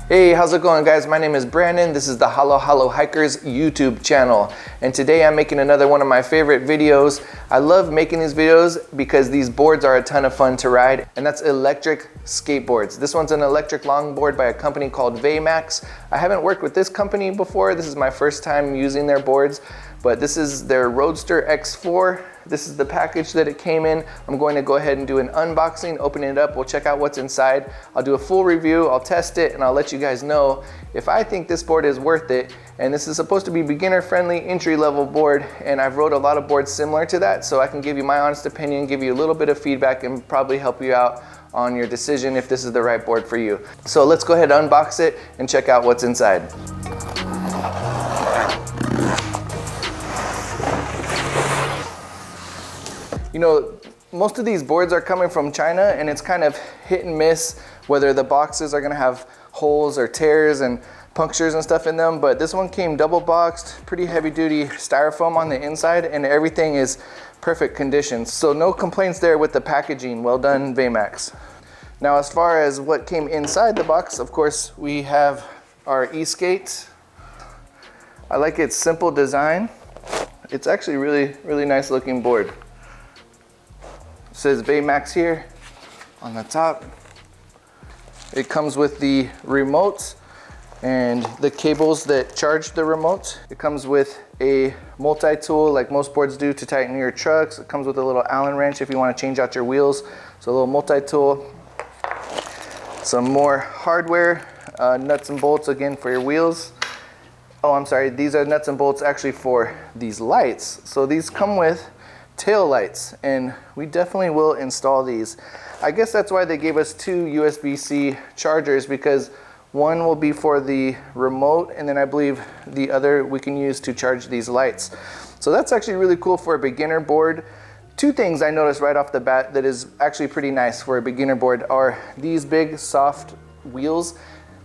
Hey, how's it going, guys? My name is Brandon. This is the Halo Hikers YouTube channel, and today I'm making another one of my favorite videos. I love making these videos because these boards are a ton of fun to ride, and that's electric skateboards. This one's an electric longboard by a company called Veymax. I haven't worked with this company before. This is my first time using their boards, but this is their Roadster X4. This is the package that it came in. I'm going to go ahead and do an unboxing, open it up, we'll check out what's inside. I'll do a full review, I'll test it, and I'll let you guys know if I think this board is worth it. And this is supposed to be beginner friendly, entry level board, and I've rode a lot of boards similar to that, so I can give you my honest opinion, give you a little bit of feedback, and probably help you out on your decision if this is the right board for you. So let's go ahead and unbox it and check out what's inside. You know, most of these boards are coming from China, and it's kind of hit and miss whether the boxes are gonna have holes or tears and punctures and stuff in them, but this one came double boxed, pretty heavy duty styrofoam on the inside, and everything is perfect condition. So no complaints there with the packaging. Well done, Veymax. Now, as far as what came inside the box, of course, we have our e-skate. I like its simple design. It's actually really nice looking board. It says Veymax here on the top. It comes with the remote and the cables that charge the remote. It comes with a multi-tool like most boards do to tighten your trucks. It comes with a little Allen wrench if you want to change out your wheels. So a little multi-tool. Some more hardware, nuts and bolts again for your wheels. Oh, I'm sorry, these are nuts and bolts actually for these lights. So these come with tail lights, and we definitely will install these. I guess that's why they gave us two USB-C chargers, because one will be for the remote, and then I believe the other we can use to charge these lights. So that's actually really cool for a beginner board. Two things I noticed right off the bat that is actually pretty nice for a beginner board are these big soft wheels.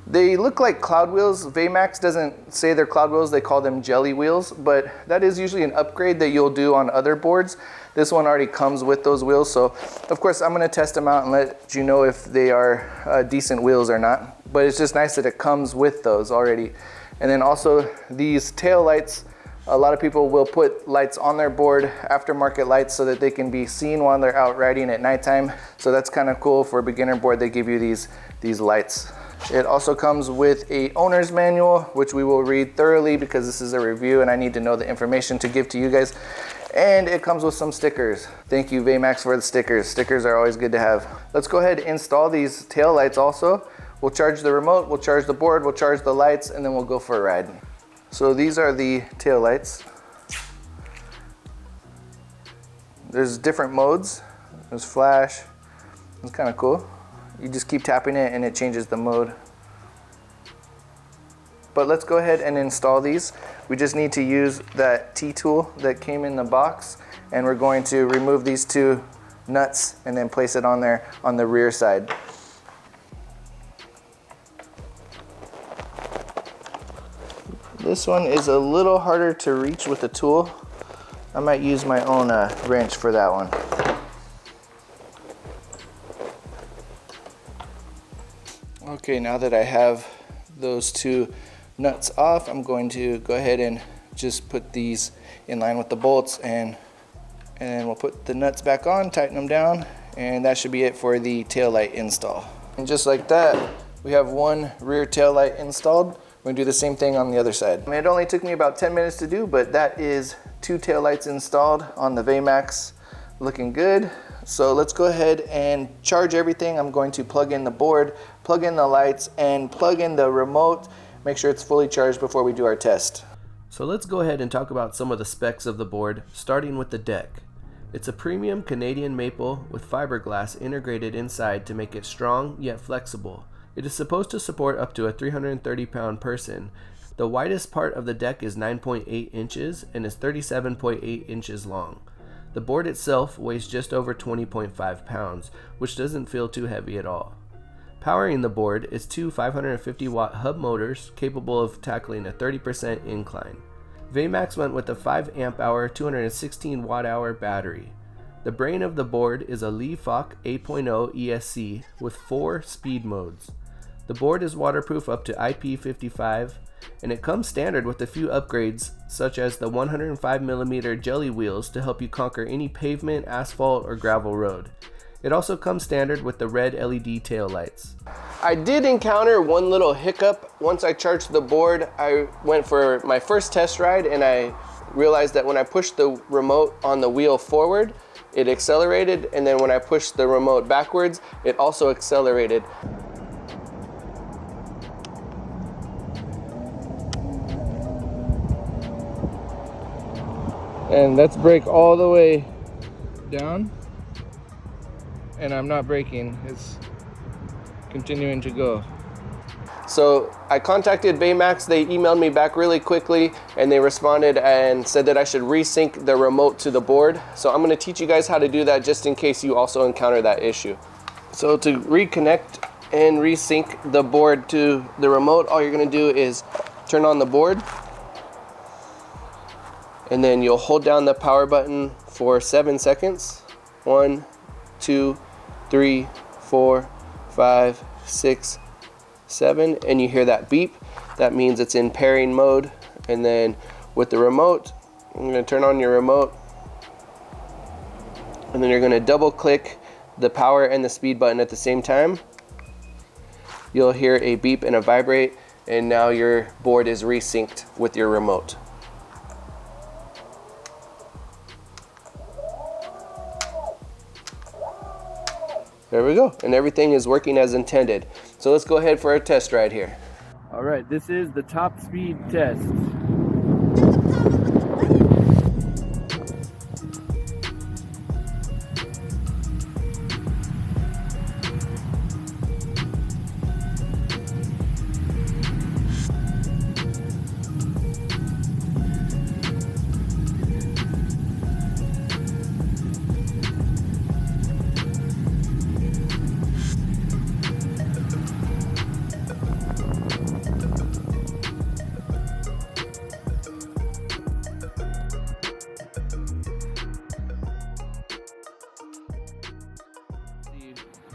They look like cloud wheels. Veymax doesn't say they're cloud wheels, they call them jelly wheels, but that is usually an upgrade that you'll do on other boards. This one already comes with those wheels, so of course I'm gonna test them out and let you know if they are decent wheels or not. But it's just nice that it comes with those already. And then also these tail lights, a lot of people will put lights on their board, aftermarket lights, so that they can be seen while they're out riding at nighttime. So that's kind of cool. For a beginner board, they give you these lights. It also comes with a owner's manual, which we will read thoroughly because this is a review and I need to know the information to give to you guys. And it comes with some stickers. Thank you, Veymax, for the stickers. Stickers are always good to have. Let's go ahead and install these tail lights also. We'll charge the remote, we'll charge the board, we'll charge the lights, and then we'll go for a ride. So these are the tail lights. There's different modes. There's flash. It's kind of cool. You just keep tapping it and it changes the mode. But let's go ahead and install these. We just need to use that T-tool that came in the box, and we're going to remove these two nuts and then place it on there on the rear side. This one is a little harder to reach with the tool. I might use my own wrench for that one. Okay, now that I have those two nuts off, I'm going to go ahead and just put these in line with the bolts, and we'll put the nuts back on, tighten them down, and that should be it for the tail light install. And just like that, we have one rear tail light installed. We're gonna do the same thing on the other side. I mean, it only took me about 10 minutes to do, but that is two tail lights installed on the Veymax, looking good. So let's go ahead and charge everything. I'm going to plug in the board, plug in the lights, and plug in the remote. Make sure it's fully charged before we do our test. So let's go ahead and talk about some of the specs of the board, starting with the deck. It's a premium Canadian maple with fiberglass integrated inside to make it strong yet flexible. It is supposed to support up to a 330-pound person. The widest part of the deck is 9.8 inches and is 37.8 inches long. The board itself weighs just over 20.5 pounds, which doesn't feel too heavy at all. Powering the board is two 550-watt hub motors capable of tackling a 30% incline. Veymax went with a 5 amp hour 216 watt hour battery. The brain of the board is a Lee Falk 8.0 ESC with 4 speed modes. The board is waterproof up to IP55, and it comes standard with a few upgrades such as the 105mm jelly wheels to help you conquer any pavement, asphalt, or gravel road. It also comes standard with the red LED tail lights. I did encounter one little hiccup. Once I charged the board, I went for my first test ride and I realized that when I pushed the remote on the wheel forward, it accelerated, and then when I pushed the remote backwards, it also accelerated. And let's brake all the way down. And I'm not braking, it's continuing to go. So I contacted Veymax, they emailed me back really quickly and they responded and said that I should resync the remote to the board. So I'm gonna teach you guys how to do that just in case you also encounter that issue. So to reconnect and resync the board to the remote, all you're gonna do is turn on the board and then you'll hold down the power button for 7 seconds. 1, 2, 3, 4, 5, 6, 7, and you hear that beep. That means it's in pairing mode. And then with the remote, I'm going to turn on your remote, and then you're going to double click the power and the speed button at the same time. You'll hear a beep and a vibrate, and now your board is resynced with your remote. There we go, and everything is working as intended. So let's go ahead for a test ride here. All right, this is the top speed test.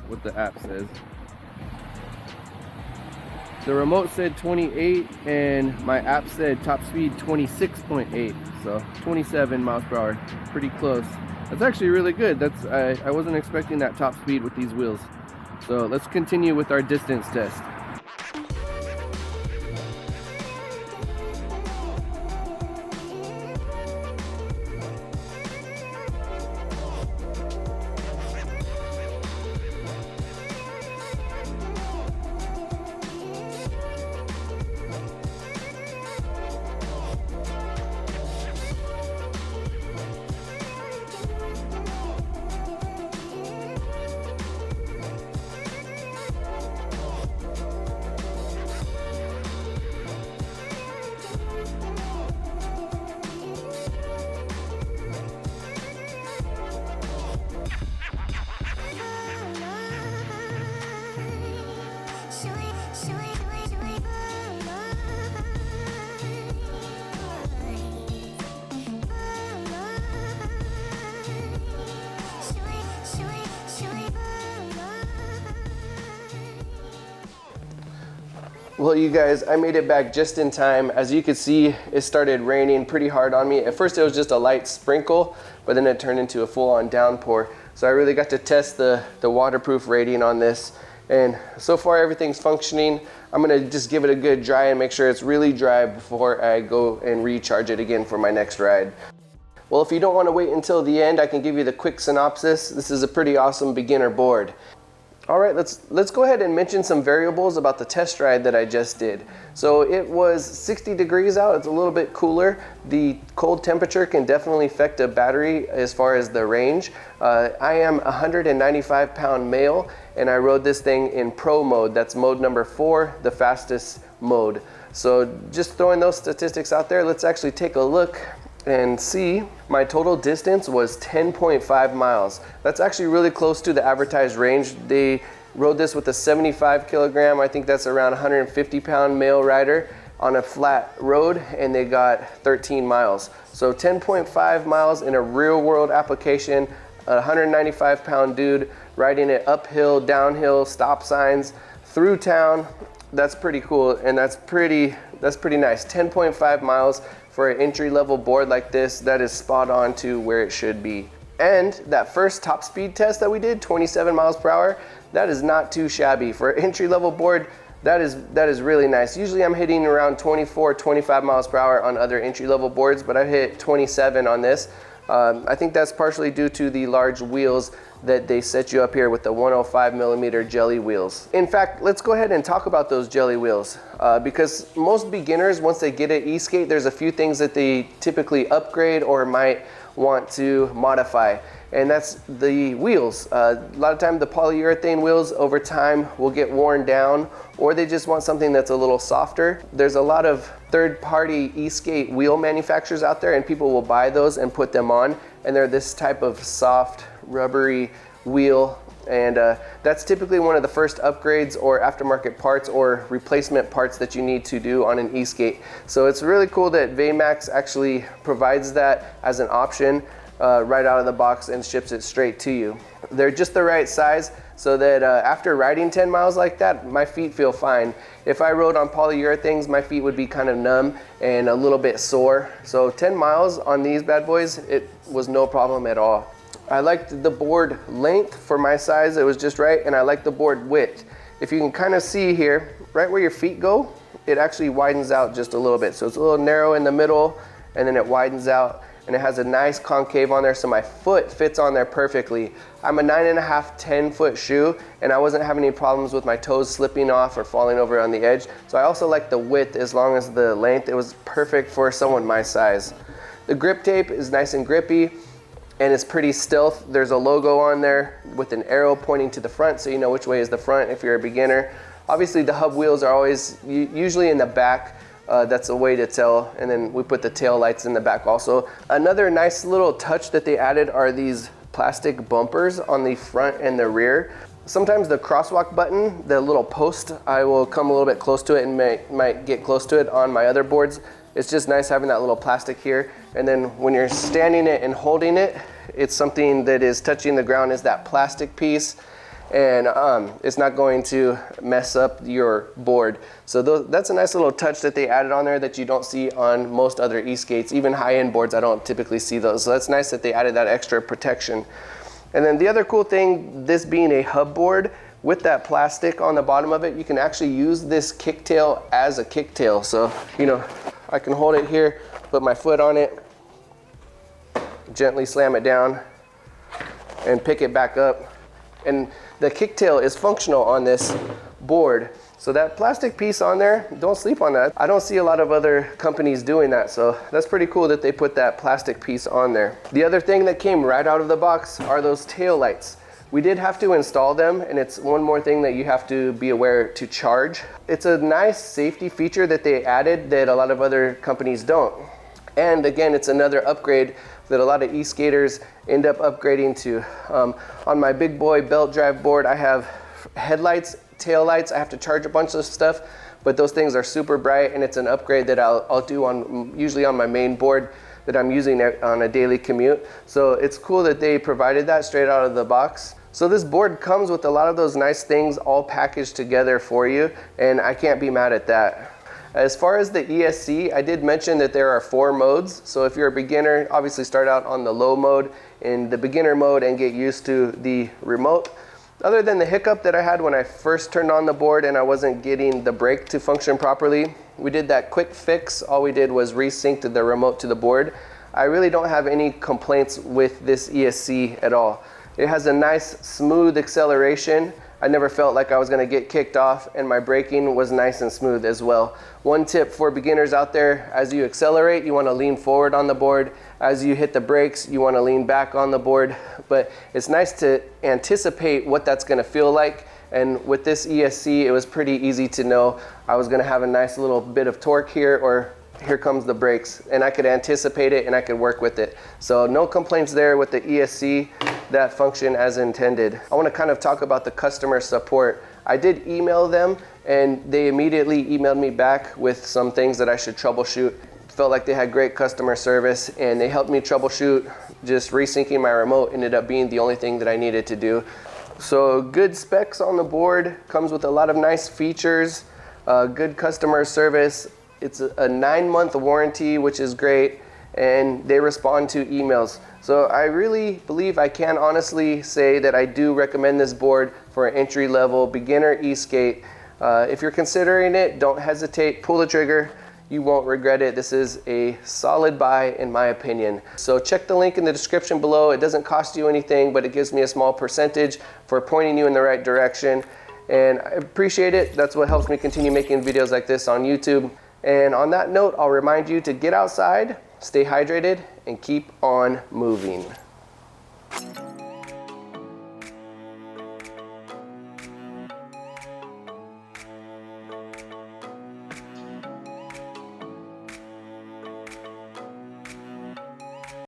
What the app says. The remote said 28 and my app said top speed 26.8, so 27 miles per hour, pretty close. That's actually really good. I wasn't expecting that top speed with these wheels. So let's continue with our distance test. Well, you guys, I made it back just in time. As you can see, it started raining pretty hard on me. At first it was just a light sprinkle, but then it turned into a full-on downpour. So I really got to test the waterproof rating on this. And so far everything's functioning. I'm gonna just give it a good dry and make sure it's really dry before I go and recharge it again for my next ride. Well, if you don't want to wait until the end, I can give you the quick synopsis. This is a pretty awesome beginner board. All right, let's go ahead and mention some variables about the test ride that I just did. So it was 60 degrees out, it's a little bit cooler. The cold temperature can definitely affect a battery as far as the range. I am a 195-pound male, and I rode this thing in pro mode. That's mode number 4, the fastest mode. So just throwing those statistics out there, let's actually take a look and see. My total distance was 10.5 miles. That's actually really close to the advertised range. They rode this with a 75 kilogram, I think that's around 150-pound male rider on a flat road, and they got 13 miles. So 10.5 miles in a real world application, a 195-pound dude riding it uphill, downhill, stop signs, through town. That's pretty cool, and that's pretty nice. 10.5 miles for an entry-level board like this. That is spot on to where it should be. And that first top speed test that we did, 27 miles per hour, that is not too shabby. For an entry-level board, that is really nice. Usually I'm hitting around 24, 25 miles per hour on other entry-level boards, but I hit 27 on this. I think that's partially due to the large wheels that they set you up here with the 105 millimeter jelly wheels. In fact, let's go ahead and talk about those jelly wheels because most beginners, once they get an e-skate, there's a few things that they typically upgrade or might want to modify, and that's the wheels. A lot of times the polyurethane wheels over time will get worn down, or they just want something that's a little softer. There's a lot of third-party e-skate wheel manufacturers out there, and people will buy those and put them on, and they're this type of soft, rubbery wheel, and that's typically one of the first upgrades or aftermarket parts or replacement parts that you need to do on an e-skate. So it's really cool that Veymax actually provides that as an option right out of the box and ships it straight to you. They're just the right size so that after riding 10 miles like that, my feet feel fine. If I rode on polyurethanes, my feet would be kind of numb and a little bit sore. So 10 miles on these bad boys, it was no problem at all. I liked the board length for my size, it was just right, and I like the board width. If you can kind of see here, right where your feet go, it actually widens out just a little bit. So it's a little narrow in the middle, and then it widens out, and it has a nice concave on there, so my foot fits on there perfectly. I'm a 9.5, 10-foot shoe, and I wasn't having any problems with my toes slipping off or falling over on the edge. So I also like the width as long as the length. It was perfect for someone my size. The grip tape is nice and grippy, and it's pretty stealth. There's a logo on there with an arrow pointing to the front, so you know which way is the front if you're a beginner. Obviously the hub wheels are always usually in the back. That's a way to tell, and then we put the tail lights in the back also. Another nice little touch that they added are these plastic bumpers on the front and the rear. Sometimes the crosswalk button, the little post, I will come a little bit close to it and might get close to it on my other boards. It's just nice having that little plastic here, and then when you're standing it and holding it, it's something that is touching the ground is that plastic piece, and it's not going to mess up your board. So that's a nice little touch that they added on there that you don't see on most other e-skates. Even high-end boards, I don't typically see those. So that's nice that they added that extra protection. And then the other cool thing, this being a hub board, with that plastic on the bottom of it, you can actually use this kicktail as a kicktail. So, you know, I can hold it here, put my foot on it, gently slam it down, and pick it back up. And the kicktail is functional on this board. So that plastic piece on there, don't sleep on that. I don't see a lot of other companies doing that, so that's pretty cool that they put that plastic piece on there. The other thing that came right out of the box are those tail lights. We did have to install them, and it's one more thing that you have to be aware to charge. It's a nice safety feature that they added that a lot of other companies don't. And again, it's another upgrade that a lot of e-skaters end up upgrading to. On my big boy belt drive board, I have headlights, tail lights. I have to charge a bunch of stuff, but those things are super bright, and it's an upgrade that I'll do usually on my main board that I'm using on a daily commute. So it's cool that they provided that straight out of the box. So this board comes with a lot of those nice things all packaged together for you, and I can't be mad at that. As far as the ESC, I did mention that there are 4 modes. So if you're a beginner, obviously start out on the low mode in the beginner mode and get used to the remote. Other than the hiccup that I had when I first turned on the board and I wasn't getting the brake to function properly, we did that quick fix. All we did was resync the remote to the board. I really don't have any complaints with this ESC at all. It has a nice smooth acceleration. I never felt like I was gonna get kicked off, and my braking was nice and smooth as well. One tip for beginners out there, as you accelerate, you wanna lean forward on the board. As you hit the brakes, you wanna lean back on the board. But it's nice to anticipate what that's gonna feel like. And with this ESC, it was pretty easy to know I was gonna have a nice little bit of torque here, or here comes the brakes, and I could anticipate it and I could work with it. So no complaints there with the ESC, that function as intended. I want to kind of talk about the customer support. I did email them, and they immediately emailed me back with some things that I should troubleshoot. Felt like they had great customer service, and they helped me troubleshoot. Just resyncing my remote ended up being the only thing that I needed to do. So good specs on the board, comes with a lot of nice features, good customer service. It's a 9-month warranty, which is great, and they respond to emails. So I really believe I can honestly say that I do recommend this board for an entry-level beginner e-skate. If you're considering it, don't hesitate, pull the trigger. You won't regret it. This is a solid buy in my opinion. So check the link in the description below. It doesn't cost you anything, but it gives me a small percentage for pointing you in the right direction. And I appreciate it. That's what helps me continue making videos like this on YouTube. And on that note, I'll remind you to get outside, stay hydrated, and keep on moving.